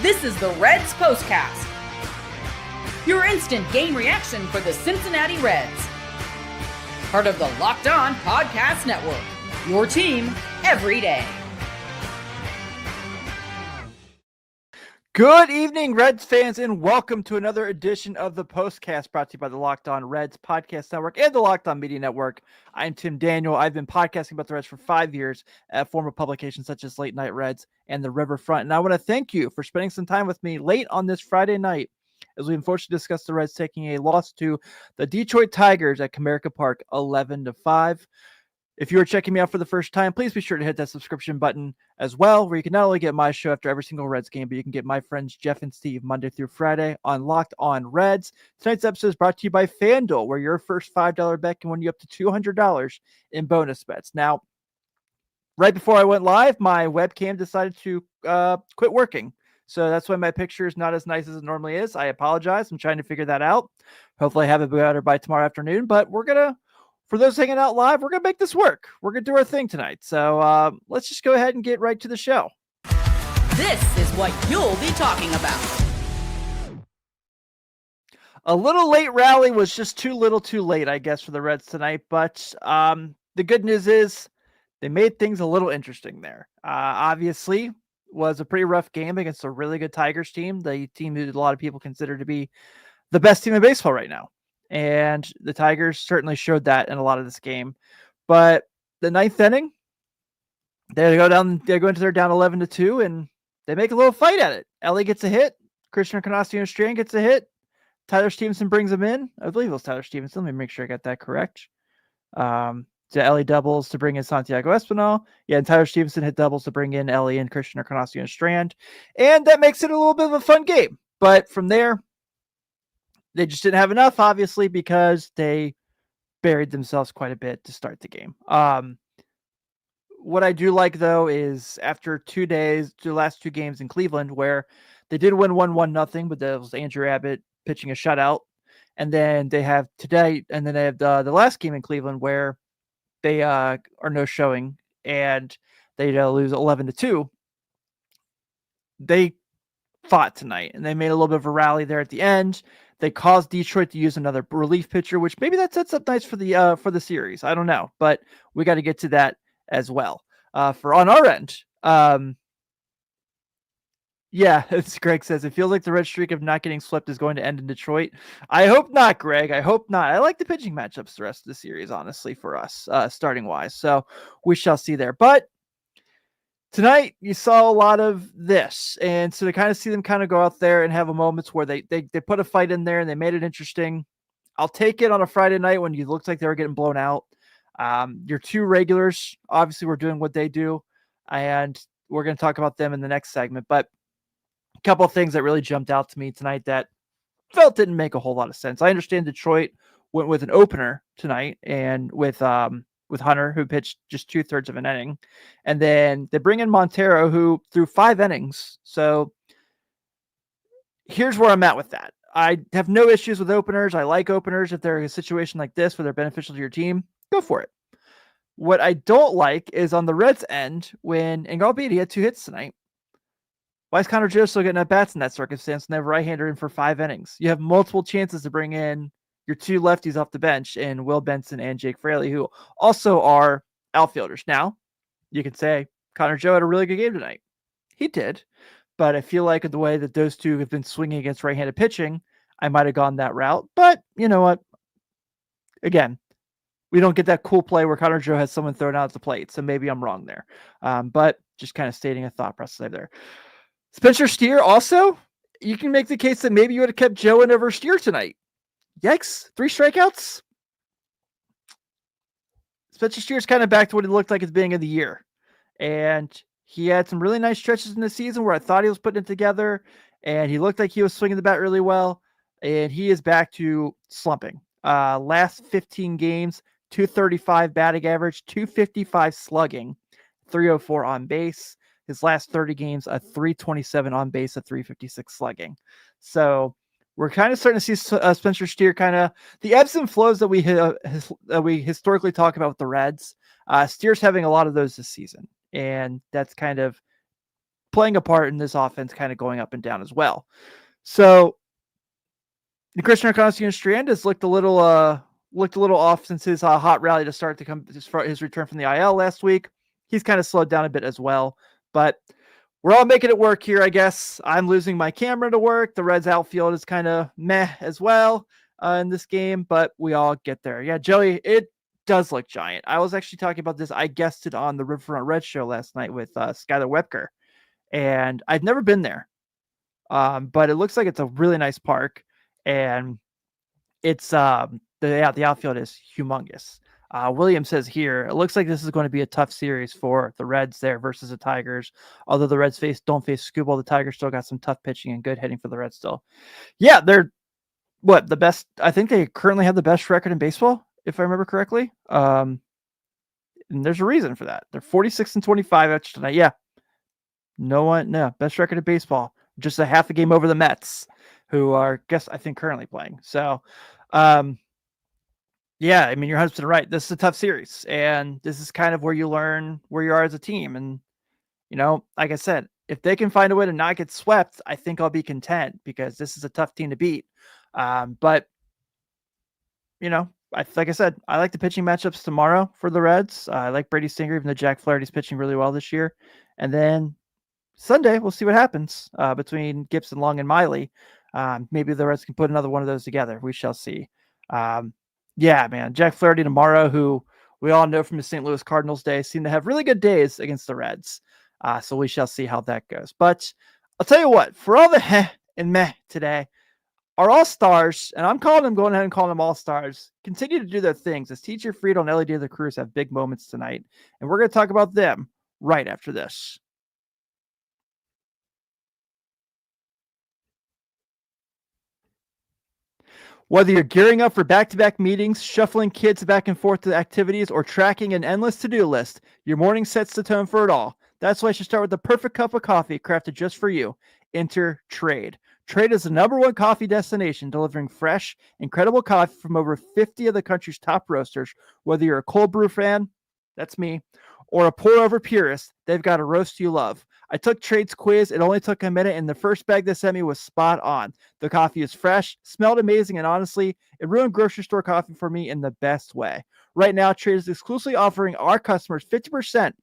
This is the Reds POSTCAST, your instant game reaction for the Cincinnati Reds. Part of the Locked On Podcast Network, your team every day. Good evening, Reds fans, and welcome to another edition of the POSTCAST brought to you by the Locked On Reds Podcast Network and the Locked On Media Network. I'm Tim Daniel. I've been podcasting about the Reds for 5 years at former publications such as Late Night Reds and the Riverfront. And I want to thank you for spending some time with me late on this Friday night as we unfortunately discuss the Reds taking a loss to the Detroit Tigers at Comerica Park 11-5. If you are checking me out for the first time, please be sure to hit that subscription button as well, where you can not only get my show after every single Reds game, but you can get my friends Jeff and Steve Monday through Friday on Locked On Reds. Tonight's episode is brought to you by FanDuel, where your first $5 bet can win you up to $200 in bonus bets. Now, right before I went live, my webcam decided to quit working. So that's why my picture is not as nice as it normally is. I apologize. I'm trying to figure that out. Hopefully I have it better by tomorrow afternoon, but for those hanging out live, we're going to make this work. We're going to do our thing tonight. So let's just go ahead and get right to the show. This is what you'll be talking about. A little late rally was just too little too late, I guess, for the Reds tonight. But the good news is they made things a little interesting there. Obviously, was a pretty rough game against a really good Tigers team, the team that a lot of people consider to be the best team in baseball right now. And the Tigers certainly showed that in a lot of this game. But the ninth inning, they go into their down 11-2, and they make a little fight at it. Elly gets a hit. Christian Encarnacion-Strand gets a hit. Tyler Stephenson brings him in. I believe it was Tyler Stephenson. Let me make sure I got that correct. So Elly doubles to bring in Santiago Espinal. Yeah, and Tyler Stephenson hit doubles to bring in Elly and Christian Encarnacion-Strand. And that makes it a little bit of a fun game. But from there, they just didn't have enough, obviously, because they buried themselves quite a bit to start the game. What I do like, though, is after 2 days, the last two games in Cleveland, where they did win 1-1-0, but that was Andrew Abbott pitching a shutout. And then they have today, and then they have the last game in Cleveland where they are no showing, and they lose 11-2. They fought tonight, and they made a little bit of a rally there at the end. They caused Detroit to use another relief pitcher, which maybe that sets up nice for the series. I don't know, but we got to get to that as well. For on our end, yeah, as Greg says, it feels like the red streak of not getting swept is going to end in Detroit. I hope not, Greg. I hope not. I like the pitching matchups the rest of the series, honestly, for us, starting wise. So we shall see there. But tonight, you saw a lot of this, and so to kind of see them kind of go out there and have a moments where they put a fight in there and they made it interesting. I'll take it on a Friday night when you looked like they were getting blown out. Your two regulars, obviously, were doing what they do, and we're going to talk about them in the next segment. But a couple of things that really jumped out to me tonight that felt didn't make a whole lot of sense. I understand Detroit went with an opener tonight and with Hunter, who pitched just 2/3 of an inning. And then they bring in Montero, who threw 5 innings. So here's where I'm at with that. I have no issues with openers. I like openers. If they're in a situation like this where they're beneficial to your team, go for it. What I don't like is on the Reds end, when, and albeit he had 2 hits tonight, why is Connor Joe still getting at bats in that circumstance and they have a right-hander in for 5 innings? You have multiple chances to bring in your 2 lefties off the bench in Will Benson and Jake Fraley, who also are outfielders. Now, you can say Connor Joe had a really good game tonight. He did, but I feel like the way that those two have been swinging against right-handed pitching, I might have gone that route. But you know what? Again, we don't get that cool play where Connor Joe has someone thrown out at the plate, so maybe I'm wrong there. But just kind of stating a thought process there. Spencer Steer also, you can make the case that maybe you would have kept Joe in over Steer tonight. Yikes, 3 strikeouts. Spencer Steer's kind of back to what he looked like at the beginning of the year. And he had some really nice stretches in the season where I thought he was putting it together, and he looked like he was swinging the bat really well, and he is back to slumping. Last 15 games, 235 batting average, 255 slugging, 304 on base. His last 30 games, a 327 on base, a 356 slugging. So we're kind of starting to see Spencer Steer kind of the ebbs and flows that we historically talk about with the Reds. Steer's having a lot of those this season, and that's kind of playing a part in this offense kind of going up and down as well. So the Christian Arcana has looked a little off since his hot rally to start to come his return from the IL last week. He's kind of slowed down a bit as well, but we're all making it work here, I guess. I'm losing my camera to work. The Reds outfield is kind of meh as well in this game, but we all get there. Yeah, Joey, it does look giant. I was actually talking about this. I guested on the Riverfront Reds show last night with Skylar Webker, and I've never been there, but it looks like it's a really nice park, and it's the outfield is humongous. William says here, it looks like this is going to be a tough series for the Reds there versus the Tigers. Although the Reds don't face Scooball, the Tigers still got some tough pitching and good hitting for the Reds still. Yeah, they're the best. I think they currently have the best record in baseball, if I remember correctly. And there's a reason for that. They're 46-25 after tonight. Yeah. Best record in baseball. Just a half a game over the Mets, who are, I think, currently playing. So, yeah, I mean, you're 100% right. This is a tough series, and this is kind of where you learn where you are as a team. And, like I said, if they can find a way to not get swept, I think I'll be content because this is a tough team to beat. But, like I said, I like the pitching matchups tomorrow for the Reds. I like Brady Singer, even though Jack Flaherty's pitching really well this year. And then Sunday, we'll see what happens between Gibson, Long, and Miley. Maybe the Reds can put another one of those together. We shall see. Yeah, man, Jack Flaherty tomorrow, who we all know from his St. Louis Cardinals days, seem to have really good days against the Reds. So we shall see how that goes. But I'll tell you what, for all the heh and meh today, our all-stars, and I'm going ahead and calling them all-stars, continue to do their things as teacher Friedl and Elly De La Cruz have big moments tonight. And we're going to talk about them right after this. Whether you're gearing up for back-to-back meetings, shuffling kids back and forth to activities, or tracking an endless to-do list, your morning sets the tone for it all. That's why you should start with the perfect cup of coffee crafted just for you. Enter Trade. Trade is the #1 coffee destination, delivering fresh, incredible coffee from over 50 of the country's top roasters. Whether you're a cold brew fan, that's me, or a pour-over purist, they've got a roast you love. I took Trade's quiz. It only took a minute, and the first bag they sent me was spot on. The coffee is fresh, smelled amazing, and honestly, it ruined grocery store coffee for me in the best way. Right now, Trade is exclusively offering our customers 50%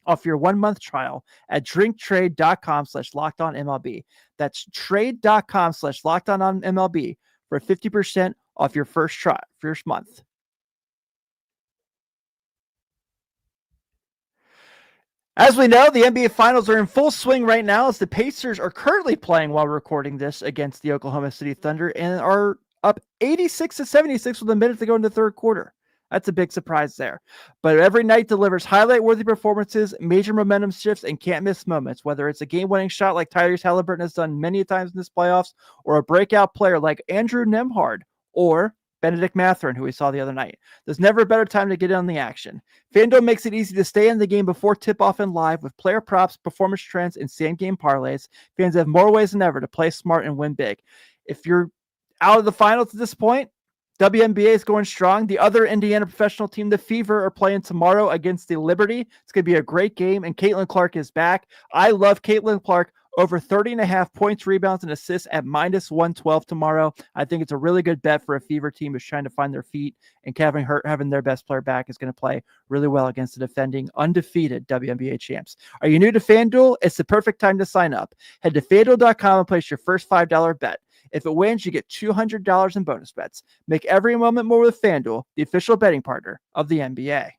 off your 1-month trial at drinktrade.com/lockedonmlb. That's trade.com/lockedonmlb for 50% off your first month. As we know, the NBA Finals are in full swing right now as the Pacers are currently playing while recording this against the Oklahoma City Thunder and are up 86-76 with a minute to go in the third quarter. That's a big surprise there. But every night delivers highlight-worthy performances, major momentum shifts, and can't-miss moments, whether it's a game-winning shot like Tyrese Halliburton has done many times in this playoffs, or a breakout player like Andrew Nembhard, or Benedict Mathurin, who we saw the other night. There's never a better time to get in on the action. FanDuel makes it easy to stay in the game before tip-off and live with player props, performance trends, and same-game parlays. Fans have more ways than ever to play smart and win big. If you're out of the finals at this point, WNBA is going strong. The other Indiana professional team, the Fever, are playing tomorrow against the Liberty. It's going to be a great game, and Caitlin Clark is back. I love Caitlin Clark. Over 30.5 points, rebounds, and assists at -112 tomorrow. I think it's a really good bet for a Fever team who's trying to find their feet, and having their best player back is going to play really well against the defending undefeated WNBA champs. Are you new to FanDuel? It's the perfect time to sign up. Head to FanDuel.com and place your first $5 bet. If it wins, you get $200 in bonus bets. Make every moment more with FanDuel, the official betting partner of the NBA.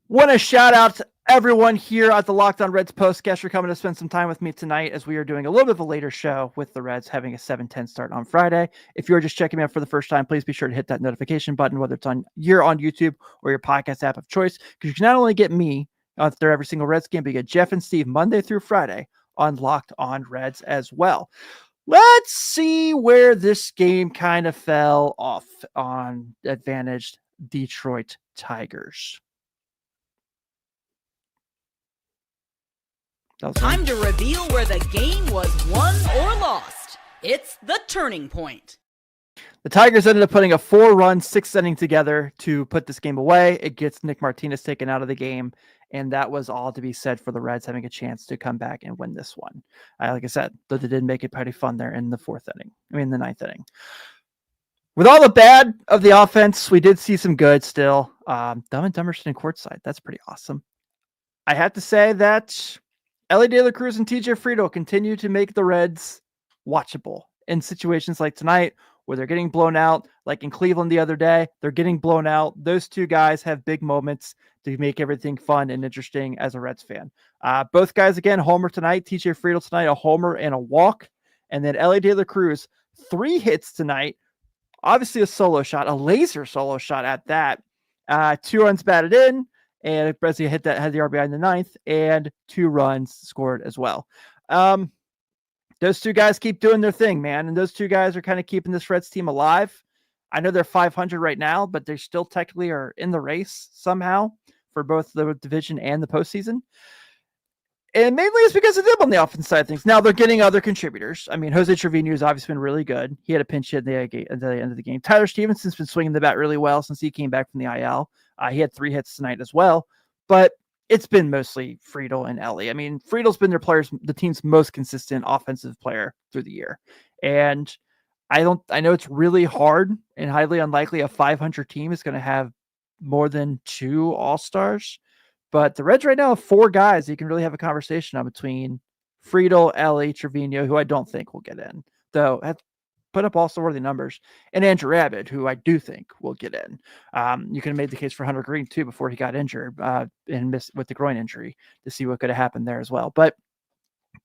Want to shout out to everyone here at the Locked On Reds postcast for coming to spend some time with me tonight as we are doing a little bit of a later show with the Reds having a 7:10 start on Friday. If you're just checking me out for the first time, please be sure to hit that notification button, whether it's on YouTube or your podcast app of choice, because you can not only get me out there every single Reds game, but you get Jeff and Steve Monday through Friday on Locked On Reds as well. Let's see where this game kind of fell off on advantaged Detroit Tigers. Time to reveal where the game was won or lost. It's the turning point. The Tigers ended up putting a 4-run, 6th inning together to put this game away. It gets Nick Martinez taken out of the game, and that was all to be said for the Reds having a chance to come back and win this one. Like I said, though they did make it pretty fun there in the 9th inning. With all the bad of the offense, we did see some good still. Dumb and Dumber sitting courtside. That's pretty awesome. I have to say that Elly De La Cruz and TJ Friedl continue to make the Reds watchable in situations like tonight where they're getting blown out, like in Cleveland the other day. They're getting blown out. Those two guys have big moments to make everything fun and interesting as a Reds fan. Both guys, again, homer tonight. TJ Friedl tonight, a homer and a walk. And then Elly De La Cruz, 3 hits tonight. Obviously a solo shot, a laser solo shot at that. 2 runs batted in, and Brezzi had the RBI in the 9th, and 2 runs scored as well. Those two guys keep doing their thing, man, and those two guys are kind of keeping this Reds team alive. I know they're 500 right now, but they still technically are in the race somehow for both the division and the postseason. And mainly it's because of them on the offense side of things. Now they're getting other contributors. I mean, Jose Trevino has obviously been really good. He had a pinch hit at the end of the game. Tyler Stephenson's been swinging the bat really well since he came back from the IL. He had 3 hits tonight as well, but it's been mostly Friedl and Elly. I mean, Friedel's been the team's most consistent offensive player through the year. And I know it's really hard and highly unlikely a 500 team is going to have more than 2 all-stars. But the Reds right now have 4 guys you can really have a conversation on between Friedl, Elly, Trevino, who I don't think will get in, though have put up also worthy numbers, and Andrew Abbott, who I do think will get in. You could have made the case for Hunter Green too before he got injured and missed with the groin injury to see what could have happened there as well. But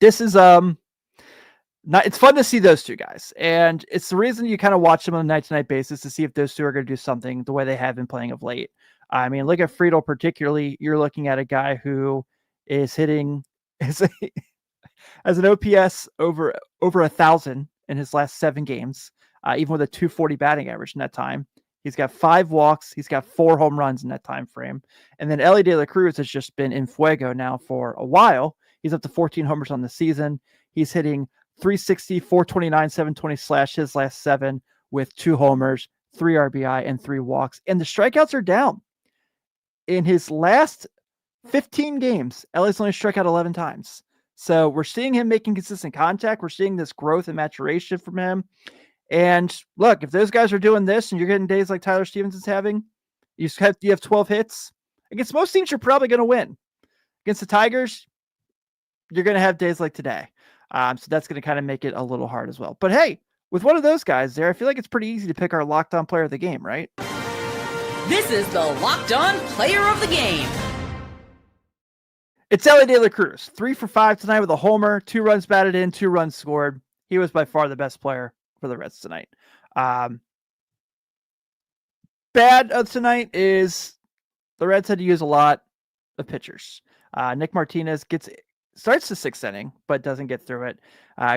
this is it's fun to see those two guys, and it's the reason you kind of watch them on a night-to-night basis to see if those two are going to do something the way they have been playing of late. I mean, look at Friedl particularly. You're looking at a guy who is hitting as an OPS over 1,000 in his last 7 games, even with a 240 batting average in that time. He's got 5 walks. He's got 4 home runs in that time frame. And then Elly De La Cruz has just been in fuego now for a while. He's up to 14 homers on the season. He's hitting 360, 429, 720 slash his last 7 with 2 homers, 3 RBI, and 3 walks. And the strikeouts are down. In his last 15 games, Elly's only struck out 11 times. So we're seeing him making consistent contact. We're seeing this growth and maturation from him. And look, if those guys are doing this and you're getting days like Tyler Stephenson's having, you have 12 hits. Against most teams, you're probably going to win. Against the Tigers, you're going to have days like today. So that's going to kind of make it a little hard as well. But hey, with one of those guys there, I feel like it's pretty easy to pick our locked on player of the game, right? This is the Locked On Player of the Game. It's Elly De La Cruz, 3 for 5 tonight with a homer, 2 runs batted in, 2 runs scored. He was by far the best player for the Reds tonight. Bad of tonight is the Reds had to use a lot of pitchers. Nick Martinez starts the 6th inning, but doesn't get through it.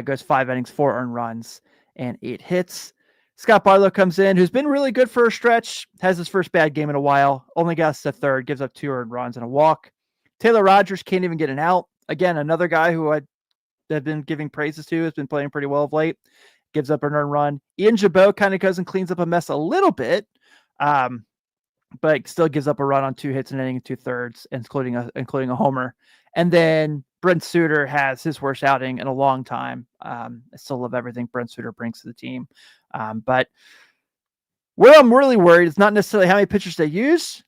Goes 5 innings, 4 earned runs, and 8 hits. Scott Barlow comes in, who's been really good for a stretch, has his first bad game in a while, only got to 3rd, gives up 2 earned runs and a walk. Taylor Rogers can't even get an out. Again, another guy who I've been giving praises to, has been playing pretty well of late, gives up an earned run. Ian Jabot kind of goes and cleans up a mess a little bit, but still gives up a run on 2 hits in an inning and 2/3, including a homer. And then Brent Suter has his worst outing in a long time. I still love everything Brent Suter brings to the team. But where I'm really worried is not necessarily how many pitchers they use.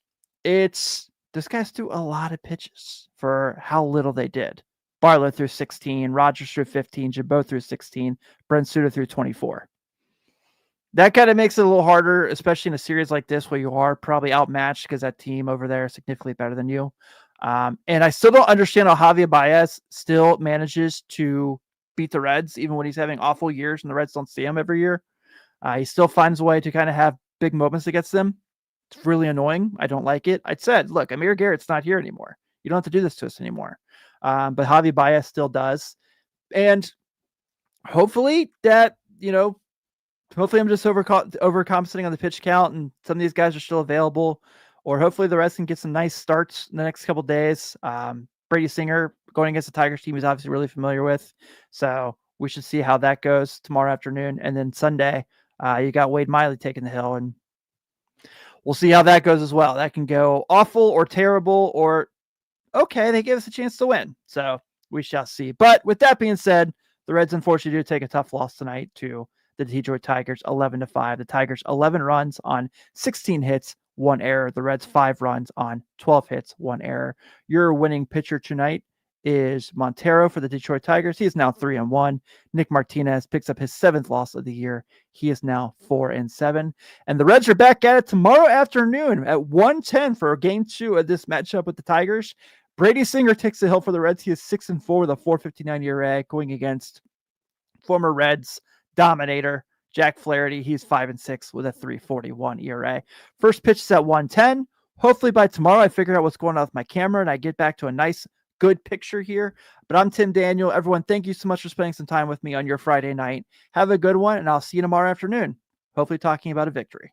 It's those guys threw a lot of pitches for how little they did. Barlow threw 16, Rogers threw 15, Jabot threw 16, Brent Suter threw 24. That kind of makes it a little harder, especially in a series like this where you are probably outmatched because that team over there is significantly better than you. And I still don't understand how Javier Baez still manages to beat the Reds, even when he's having awful years and the Reds don't see him every year. He still finds a way to kind of have big moments against them. It's really annoying. I don't like it. I said, look, Amir Garrett's not here anymore. You don't have to do this to us anymore. But Javier Baez still does. And hopefully hopefully I'm just overcompensating on the pitch count and some of these guys are still available. Or hopefully the Reds can get some nice starts in the next couple of days. Brady Singer going against the Tigers team he's obviously really familiar with. So we should see how that goes tomorrow afternoon. And then Sunday, You got Wade Miley taking the hill, and we'll see how that goes as well. That can go awful or terrible or okay, they gave us a chance to win. So we shall see. But with that being said, the Reds unfortunately do take a tough loss tonight to the Detroit Tigers, 11-5. The Tigers 11 runs on 16 hits, 1 error. The Reds 5 runs on 12 hits, 1 error. Your winning pitcher tonight is Montero for the Detroit Tigers. He is now 3-1. Nick Martinez picks up his 7th loss of the year. He is now 4-7. And the Reds are back at it tomorrow afternoon at 1:10 for game 2 of this matchup with the Tigers. Brady Singer takes the hill for the Reds. He is 6-4 with a 4.59 ERA going against former Reds dominator Jack Flaherty. He's 5-6 with a 3.41 ERA. First pitch is at 1:10. Hopefully by tomorrow I figure out what's going on with my camera and I get back to a nice, good picture here. But I'm Tim Daniel. Everyone, thank you so much for spending some time with me on your Friday night. Have a good one, and I'll see you tomorrow afternoon, hopefully talking about a victory.